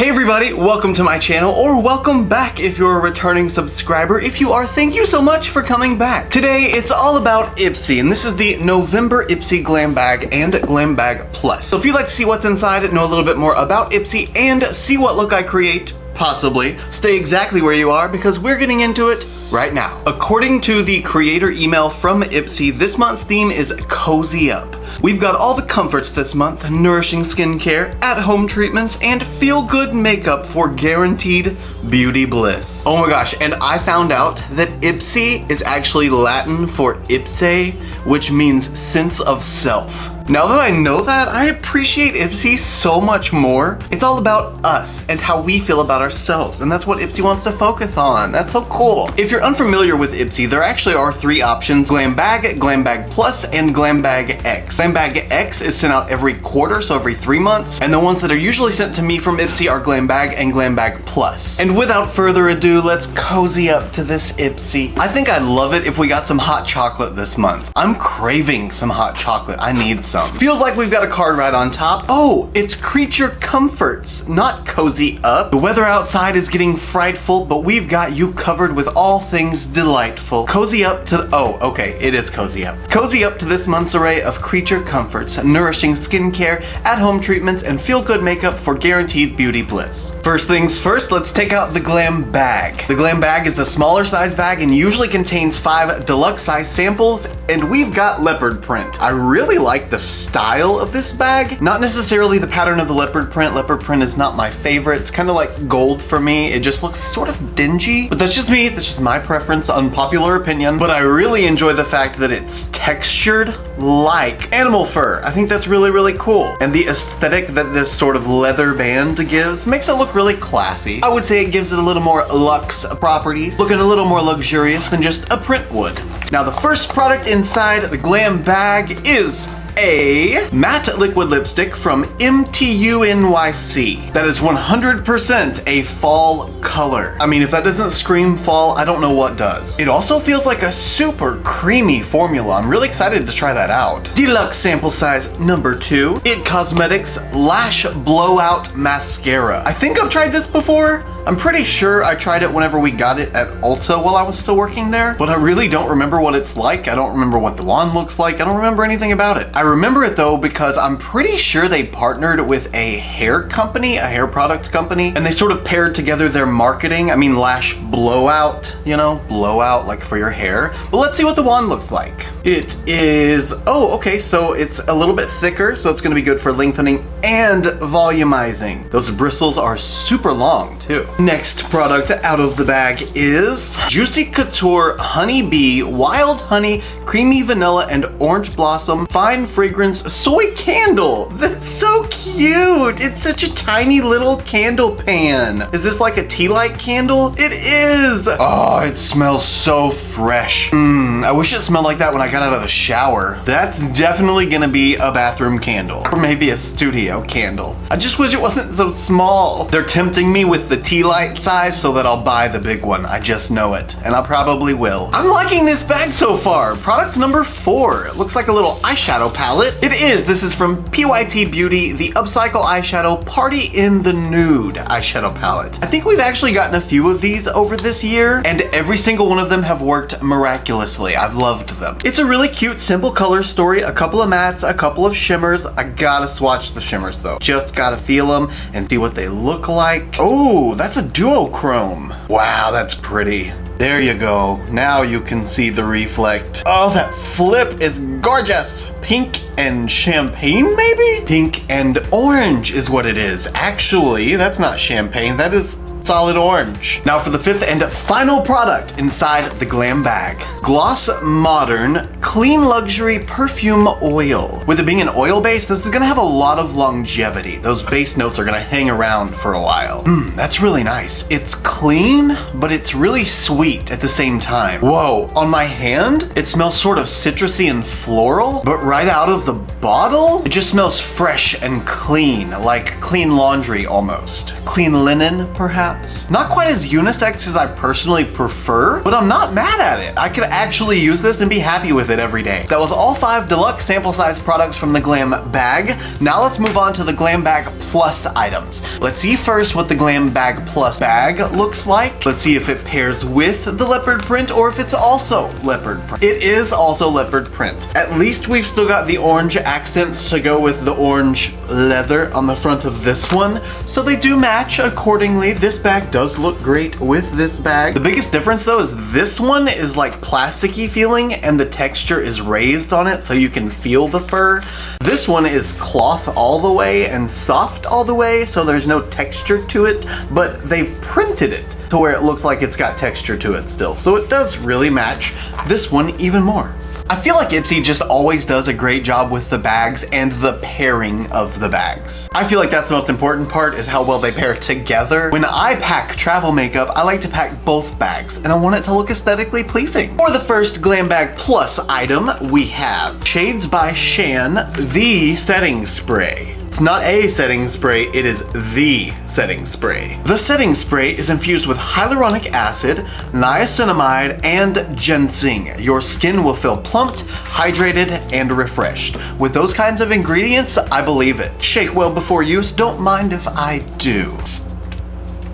Hey everybody, welcome to my channel, or welcome back if you're a returning subscriber. If you are, thank you so much for coming back. Today, it's all about IPSY, and this is the November IPSY Glam Bag and Glam Bag Plus. So if you'd like to see what's inside, know a little bit more about IPSY, and see what look I create, possibly, stay exactly where you are because we're getting into it right now. According to the creator email from IPSY, this month's theme is Cozy Up. We've got all the comforts this month, nourishing skincare, at-home treatments, and feel-good makeup for guaranteed beauty bliss. Oh my gosh, and I found out that IPSY is actually Latin for ipse, which means sense of self. Now that I know that, I appreciate IPSY so much more. It's all about us and how we feel about ourselves, and that's what IPSY wants to focus on. That's so cool. If you're unfamiliar with IPSY, there actually are three options: Glam Bag Plus, and Glam Bag X. Glam Bag X is sent out every quarter, so every 3 months, and the ones that are usually sent to me from IPSY are Glam Bag and Glam Bag Plus. And without further ado, let's cozy up to this IPSY. I think I'd love it if we got some hot chocolate this month. I'm craving some hot chocolate. I need some. Feels like we've got a card right on top. Oh, it's Creature Comforts, not Cozy Up. The weather outside is getting frightful, but we've got you covered with all things delightful. Cozy up to, oh, okay, it is Cozy Up. Cozy up to this month's array of Creature Comforts, nourishing skincare, at-home treatments, and feel-good makeup for guaranteed beauty bliss. First things first, let's take out the Glam Bag. The Glam Bag is the smaller size bag and usually contains 5 deluxe size samples, and we've got leopard print. I really like the style of this bag. Not necessarily the pattern of the leopard print. Leopard print is not my favorite. It's kind of like gold for me. It just looks sort of dingy, but that's just me. That's just my preference, unpopular opinion. But I really enjoy the fact that it's textured like animal fur. I think that's really, really cool. And the aesthetic that this sort of leather band gives makes it look really classy. I would say it gives it a little more luxe properties, looking a little more luxurious than just a print would. Now the first product inside the Glam Bag is a matte liquid lipstick from MTUNYC. That is 100% a fall color. I mean, if that doesn't scream fall, I don't know what does. It also feels like a super creamy formula. I'm really excited to try that out. Deluxe sample size number 2, IT Cosmetics Lash Blowout Mascara. I think I've tried this before. I'm pretty sure I tried it whenever we got it at Ulta while I was still working there, but I really don't remember what it's like. I don't remember what the wand looks like. I don't remember anything about it. I remember it though because I'm pretty sure they partnered with a hair company, a hair product company, and they sort of paired together their marketing. I mean, lash blowout, you know, blowout like for your hair. But let's see what the wand looks like. It is, oh, okay, so it's a little bit thicker, so it's gonna be good for lengthening and volumizing. Those bristles are super long too. Next product out of the bag is Juicy Couture Honey Bee Wild Honey Creamy Vanilla and Orange Blossom Fine Fragrance Soy Candle. That's so cute. It's such a tiny little candle pan. Is this like a tea light candle? It is. Oh, it smells so fresh. I wish it smelled like that when I got out of the shower. That's definitely gonna be a bathroom candle, or maybe a studio candle. I just wish it wasn't so small. They're tempting me with the tea light size so that I'll buy the big one. I just know it, and I probably will. I'm liking this bag so far. Product number 4. It looks like a little eyeshadow palette. It is. This is from PYT Beauty, the Upcycle Eyeshadow Party in the Nude eyeshadow palette. I think we've actually gotten a few of these over this year, and every single one of them have worked miraculously. I've loved them. It's a really cute, simple color story. A couple of mattes, a couple of shimmers. I gotta swatch the shimmers though. Just gotta feel them and see what they look like. Oh, that's a duochrome. Wow, that's pretty. There you go. Now you can see the reflect. Oh, that flip is gorgeous. Pink and champagne, maybe? Pink and orange is what it is. Actually, that's not champagne. That is solid orange. Now for the 5th and final product inside the Glam Bag. Gloss Modern Clean Luxury Perfume Oil. With it being an oil base, this is gonna have a lot of longevity. Those base notes are gonna hang around for a while. That's really nice. It's clean, but it's really sweet at the same time. Whoa, on my hand, it smells sort of citrusy and floral, but right out of the bottle, it just smells fresh and clean, like clean laundry almost. Clean linen, perhaps. Not quite as unisex as I personally prefer, but I'm not mad at it. I could actually use this and be happy with with it every day. That was all 5 deluxe sample size products from the Glam bag. Now let's move on to the Glam Bag Plus items. Let's see first what the Glam Bag Plus bag looks like. Let's see if it pairs with the leopard print or if it's also leopard print. It is also leopard print. At least we've still got the orange accents to go with the orange leather on the front of this one, so they do match accordingly. This bag does look great with this bag. The biggest difference though is this one is like plasticky feeling and the texture is raised on it so you can feel the fur. This one is cloth all the way and soft all the way, so there's no texture to it, but they've printed it to where it looks like it's got texture to it still, so it does really match this one even more. I feel like IPSY just always does a great job with the bags and the pairing of the bags. I feel like that's the most important part, is how well they pair together. When I pack travel makeup, I like to pack both bags and I want it to look aesthetically pleasing. For the first Glam Bag Plus item, we have Shades by Shan, the setting spray. It's not a setting spray, it is the setting spray. The setting spray is infused with hyaluronic acid, niacinamide, and ginseng. Your skin will feel plumped, hydrated, and refreshed. With those kinds of ingredients, I believe it. Shake well before use, don't mind if I do.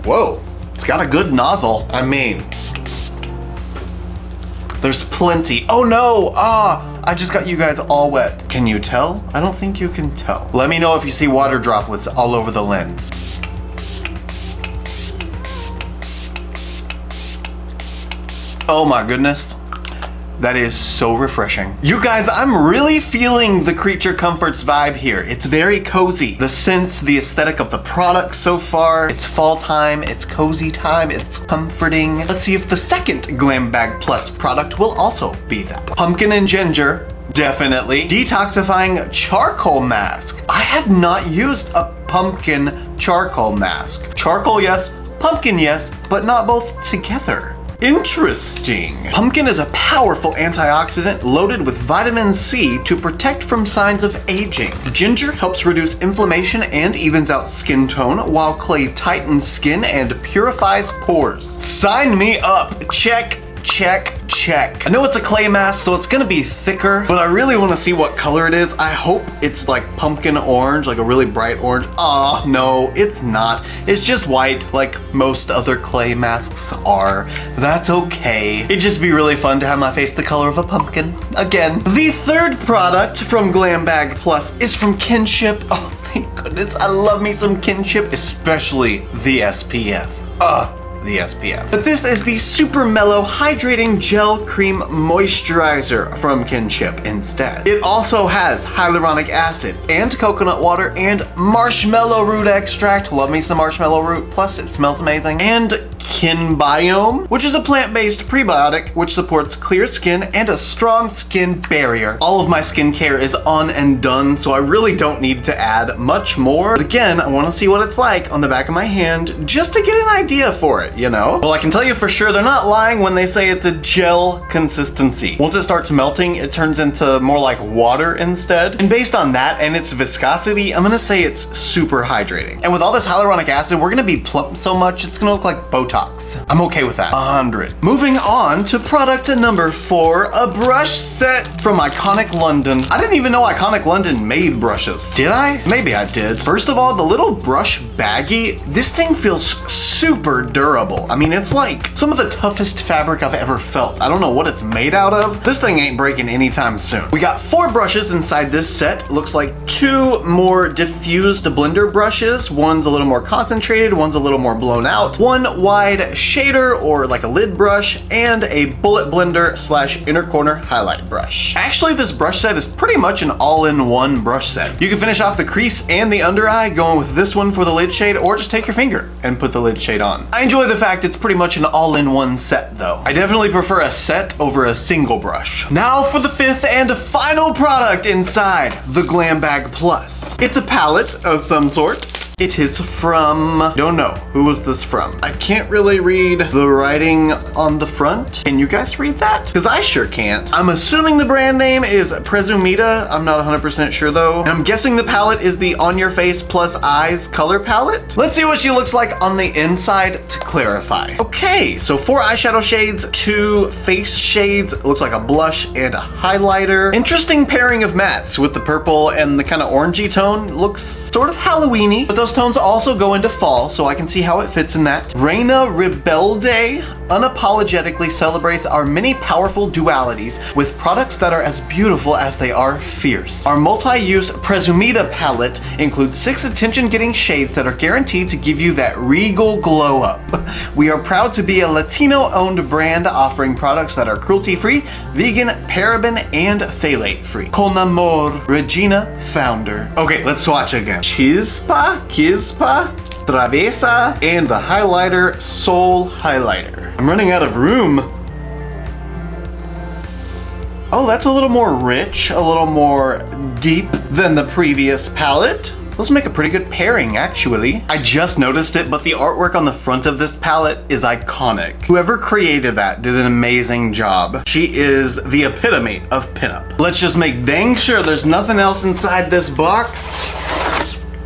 Whoa, it's got a good nozzle. I mean, there's plenty. Oh no, I just got you guys all wet. Can you tell? I don't think you can tell. Let me know if you see water droplets all over the lens. Oh my goodness. That is so refreshing. You guys, I'm really feeling the Creature Comforts vibe here. It's very cozy. The scents, the aesthetic of the product so far. It's fall time, it's cozy time, it's comforting. Let's see if the second Glam Bag Plus product will also be that. Pumpkin and ginger, definitely. Detoxifying charcoal mask. I have not used a pumpkin charcoal mask. Charcoal, yes. Pumpkin, yes, but not both together. Interesting. Pumpkin is a powerful antioxidant loaded with vitamin C to protect from signs of aging. Ginger helps reduce inflammation and evens out skin tone, while clay tightens skin and purifies pores. Sign me up. Check, check, check. I know it's a clay mask, so it's gonna be thicker, but I really wanna see what color it is. I hope it's like pumpkin orange, like a really bright orange. Ah, no, it's not. It's just white, like most other clay masks are. That's okay. It'd just be really fun to have my face the color of a pumpkin again. The third product from Glam Bag Plus is from Kinship. Oh, thank goodness. I love me some Kinship, especially the SPF. The SPF. But this is the Super Mellow Hydrating Gel Cream Moisturizer from Kinship instead. It also has hyaluronic acid and coconut water and marshmallow root extract. Love me some marshmallow root, plus it smells amazing. And Kinbiome, which is a plant-based prebiotic which supports clear skin and a strong skin barrier. All of my skincare is on and done, so I really don't need to add much more. But again, I want to see what it's like on the back of my hand just to get an idea for it, you know? Well, I can tell you for sure they're not lying when they say it's a gel consistency. Once it starts melting, it turns into more like water instead. And based on that and its viscosity, I'm gonna say it's super hydrating. And with all this hyaluronic acid, we're gonna be plump so much, it's gonna look like Botox. I'm okay with that. 100. Moving on to product number 4, a brush set from Iconic London. I didn't even know Iconic London made brushes. Did I? Maybe I did. First of all, the little brush baggie, this thing feels super durable. I mean, it's like some of the toughest fabric I've ever felt. I don't know what it's made out of. This thing ain't breaking anytime soon. We got 4 brushes inside this set. Looks like 2 more diffused blender brushes. One's a little more concentrated, one's a little more blown out. One wide shader or like a lid brush, and a bullet blender / inner corner highlight brush. Actually, this brush set is pretty much an all-in-one brush set. You can finish off the crease and the under eye going with this one for the lid shade, or just take your finger and put the lid shade on. I enjoy the fact it's pretty much an all-in-one set though. I definitely prefer a set over a single brush. Now for the 5th and final product inside the Glam Bag Plus. It's a palette of some sort. It is from, don't know, who was this from? I can't really read the writing on the front. Can you guys read that? Because I sure can't. I'm assuming the brand name is Presumida. I'm not 100% sure though. And I'm guessing the palette is the On Your Face Plus Eyes color palette. Let's see what she looks like on the inside to clarify. Okay, so 4 eyeshadow shades, 2 face shades. It looks like a blush and a highlighter. Interesting pairing of mattes with the purple and the kind of orangey tone. Looks sort of Halloween-y, but those tones also go into fall, so I can see how it fits in that. Reina Rebelde unapologetically celebrates our many powerful dualities with products that are as beautiful as they are fierce. Our multi-use Presumida palette includes 6 attention-getting shades that are guaranteed to give you that regal glow up. We are proud to be a Latino-owned brand offering products that are cruelty-free, vegan, paraben, and phthalate-free. Con amor, Regina, founder. Okay, let's swatch again. Chispa, Travesa, and the highlighter, Soul Highlighter. I'm running out of room. Oh, that's a little more rich, a little more deep than the previous palette. Those make a pretty good pairing, actually. I just noticed it, but the artwork on the front of this palette is iconic. Whoever created that did an amazing job. She is the epitome of pinup. Let's just make dang sure there's nothing else inside this box.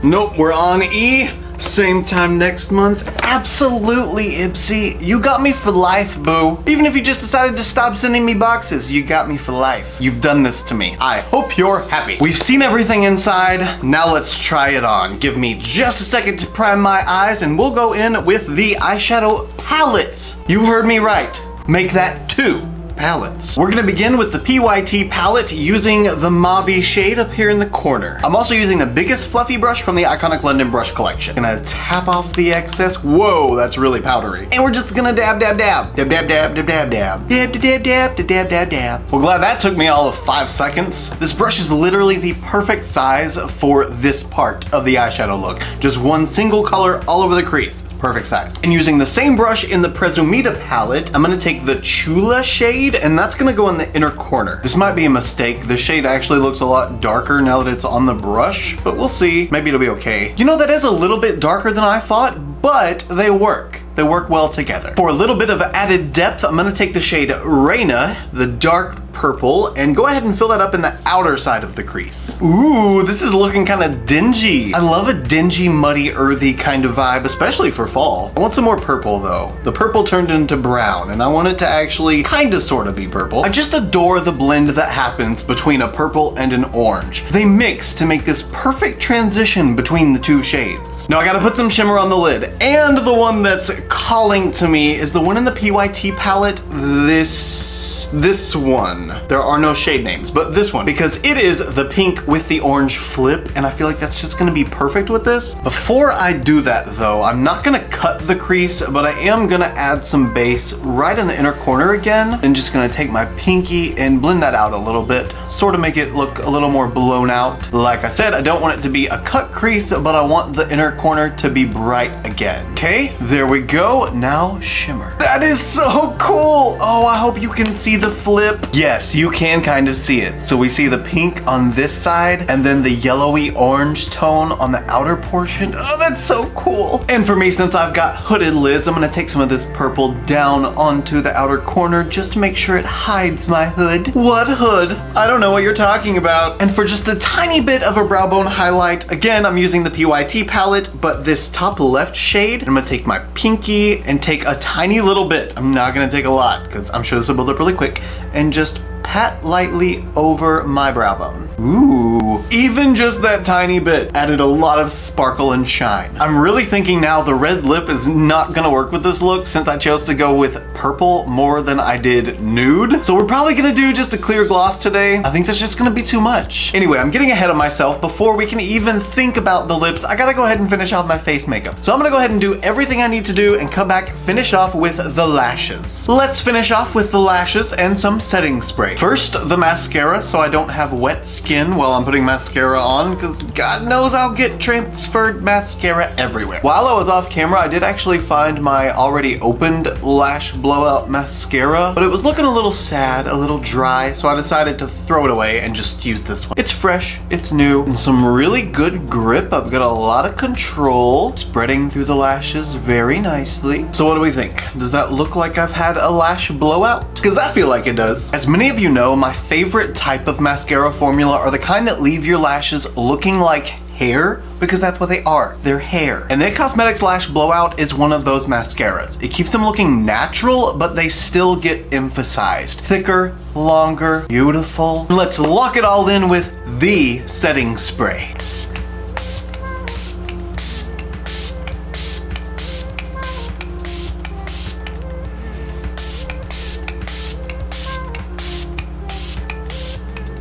Nope, we're on E. Same time next month. Absolutely, IPSY. You got me for life, boo. Even if you just decided to stop sending me boxes, you got me for life. You've done this to me. I hope you're happy. We've seen everything inside. Now let's try it on. Give me just a second to prime my eyes and we'll go in with the eyeshadow palettes. You heard me right. Make that 2 palettes. We're gonna begin with the PYT palette using the mauve shade up here in the corner. I'm also using the biggest fluffy brush from the iconic London brush collection. Gonna tap off the excess. Whoa, that's really powdery. And we're just gonna dab, dab, dab. Dab, dab, dab, dab, dab, dab. Dab, dab, dab, dab, dab, dab, dab. Well, glad that took me all of 5 seconds. This brush is literally the perfect size for this part of the eyeshadow look. Just one single color all over the crease. Perfect size. And using the same brush in the Presumida palette, I'm gonna take the Chula shade and that's gonna go in the inner corner. This might be a mistake. The shade actually looks a lot darker now that it's on the brush, but we'll see. Maybe it'll be okay. You know, that is a little bit darker than I thought, but they work. They work well together. For a little bit of added depth, I'm gonna take the shade Reina, the dark purple, and go ahead and fill that up in the outer side of the crease. Ooh, this is looking kind of dingy. I love a dingy, muddy, earthy kind of vibe, especially for fall. I want some more purple though. The purple turned into brown, and I want it to actually kind of sort of be purple. I just adore the blend that happens between a purple and an orange. They mix to make this perfect transition between the 2 shades. Now I gotta put some shimmer on the lid, and the one that's calling to me is the one in the PYT palette, this one. There are no shade names, but this one, because it is the pink with the orange flip, and I feel like that's just gonna be perfect with this. Before I do that though, I'm not gonna cut the crease, but I am gonna add some base right in the inner corner again, and just gonna take my pinky and blend that out a little bit, sort of make it look a little more blown out. Like I said, I don't want it to be a cut crease, but I want the inner corner to be bright again. Okay, there we go. Now shimmer. That is so cool. Oh, I hope you can see the flip. Yes, you can kind of see it. So we see the pink on this side and then the yellowy orange tone on the outer portion. Oh, that's so cool. And for me, since I've got hooded lids, I'm gonna take some of this purple down onto the outer corner just to make sure it hides my hood. What hood? I don't know what you're talking about. And for just a tiny bit of a brow bone highlight, again, I'm using the PYT palette, but this top left shade, I'm gonna take my pinky and take a tiny little bit. I'm not gonna take a lot because I'm sure this will build up really quick, and just pat lightly over my brow bone. Ooh, even just that tiny bit added a lot of sparkle and shine. I'm really thinking now the red lip is not gonna work with this look since I chose to go with purple more than I did nude. So we're probably gonna do just a clear gloss today. I think that's just gonna be too much. Anyway, I'm getting ahead of myself. Before we can even think about the lips, I gotta go ahead and finish off my face makeup. So I'm gonna go ahead and do everything I need to do and come back, finish off with the lashes. Let's finish off with the lashes and some setting spray. First, the mascara, so I don't have wet skin while I'm putting mascara mascara on because God knows I'll get transferred mascara everywhere. While I was off camera, I did actually find my already opened lash blowout mascara, but it was looking a little sad, a little dry, so I decided to throw it away and just use this one. It's fresh, it's new, and some really good grip. I've got a lot of control, spreading through the lashes very nicely. So what do we think? Does that look like I've had a lash blowout? Because I feel like it does. As many of you know, my favorite type of mascara formula are the kind that leave your lashes looking like hair, because that's what they are. They're hair. And the Cosmetics Lash Blowout is one of those mascaras. It keeps them looking natural, but they still get emphasized. Thicker, longer, beautiful. Let's lock it all in with the setting spray.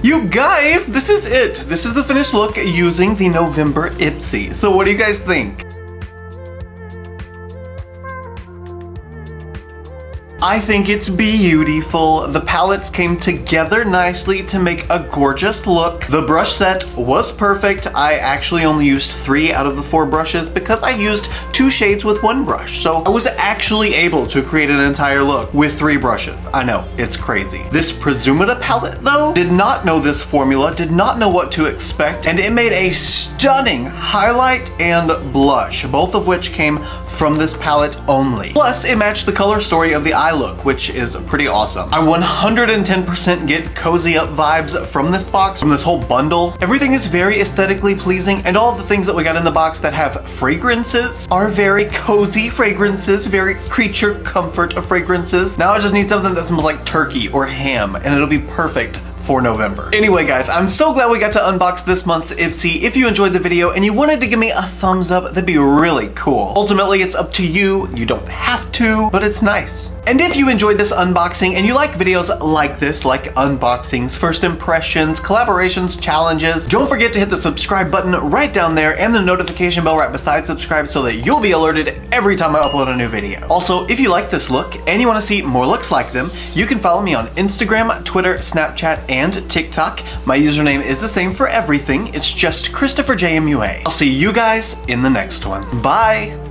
You guys, this is it. This is the finished look using the November IPSY. So what do you guys think? I think it's beautiful. The palettes came together nicely to make a gorgeous look. The brush set was perfect. I actually only used 3 out of the 4 brushes because I used 2 shades with 1 brush. So I was actually able to create an entire look with 3 brushes. I know, it's crazy. This Presumita palette though, did not know this formula, did not know what to expect, and it made a stunning highlight and blush, both of which came from this palette only. Plus, it matched the color story of the eye look, which is pretty awesome. I 110% get cozy up vibes from this box, from this whole bundle. Everything is very aesthetically pleasing, and all of the things that we got in the box that have fragrances are very cozy fragrances, very creature comfort fragrances. Now I just need something that smells like turkey or ham, and it'll be perfect for November. Anyway guys, I'm so glad we got to unbox this month's IPSY. If you enjoyed the video and you wanted to give me a thumbs up, that'd be really cool. Ultimately, it's up to you. You don't have to, but it's nice. And if you enjoyed this unboxing and you like videos like this, like unboxings, first impressions, collaborations, challenges, don't forget to hit the subscribe button right down there and the notification bell right beside subscribe so that you'll be alerted every time I upload a new video. Also, if you like this look and you want to see more looks like them, you can follow me on Instagram, Twitter, Snapchat, and TikTok. My username is the same for everything. It's just ChristopherJMUA. I'll see you guys in the next one. Bye!